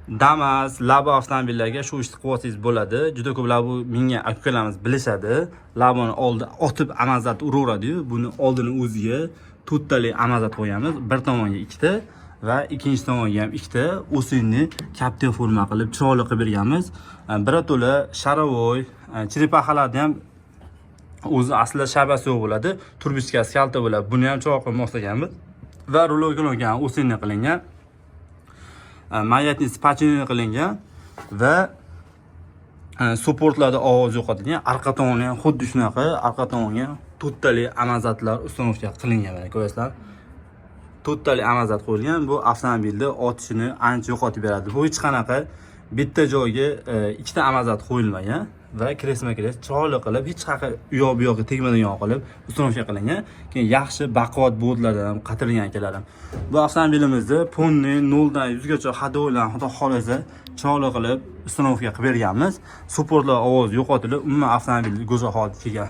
Damas, Labo avtomobillarga shu ishni qilsangiz bo'ladi. Juda ko'plar bu menga akalarimiz bilishadi. Laboni oldi otib amazat uraveradi-yu, buni oldini o'ziga to'ttali amazat qo'yamiz. Bir tomonga ikkita va ikkinchi tomonga ham ikkita o'sinni kaptiv forma qilib chiroyli qilib berganmiz. Birato'la sharavoy, chiripaxalarni ham o'zi aslida shabasi yo'q bo'ladi. Turbichkasi kalta bo'ladi. Buni ham chiroyli qilib moslaganmiz. Va ruloga o'sinni qilingan. Mayatni spachini qilingan va supportlarda ovoz yo'qotadigan, arqa tomoni ham xuddi shunaqa, arqa tomoniga to'ttali amazatlar uстановка qilingan, mana ko'rasizlar. To'ttali amazat qo'yilgan. Bu avtomobilni otishini ancha yo'qotib beradi. Bu hech qanaqa bitta joyga ikkita amazat qo'yilmagan va kresma-kres chiroyli qilib, hech qanaqa u yoq bu yoqqa tegmadan qilib uстановка qilingan. Keyin yaxshi baquvvat bo'rdlardan ham qatirilgan akalarim. Bu avtomobilimizni ponni 0 dan 100 gacha hadolar, xudo xolasa chiroyli qilib uстановка qilib berganmiz. Supportlar ovoz yo'qotilib, umuman avtomobil go'zal holatga kelgan.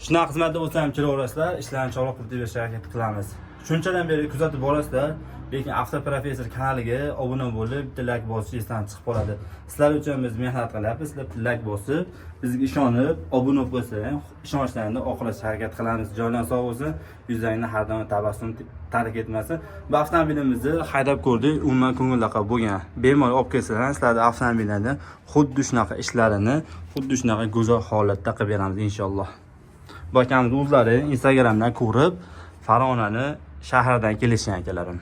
Shunaqa xizmatda bo'lsa ham kelaverasizlar, ishlarni chiroyli qilib berishga harakat qilamiz. Shunchadan beri kuzatib borasizlar, lekin Avtoprofessor kanaliga obuna bo'lib, bitta like bosish esdan chiqib qoladi. Sizlar uchun biz mehnat qilyapmiz. Sizlar bitta like bosib, bizga ishonib, obuna bo'lsangiz, ishonchlaringizni oqlashga harakat qilamiz. Joylar sog' bo'lsin, yuzlaringizda har doim tabassum tark etmasin. Bu avtomobilimizni haydab ko'rdik, umuman ko'ngilliqa bo'lgan. Bemalol olib kelsanglar, sizlarning avtomobillarda xuddi shunaqa ishlarini, xuddi shunaqa go'zal holatda qilib beramiz inshaalloh. Bu akamiz o'zlari Instagramdan ko'rib, Farg'onani shahridan kelishgan akalarim.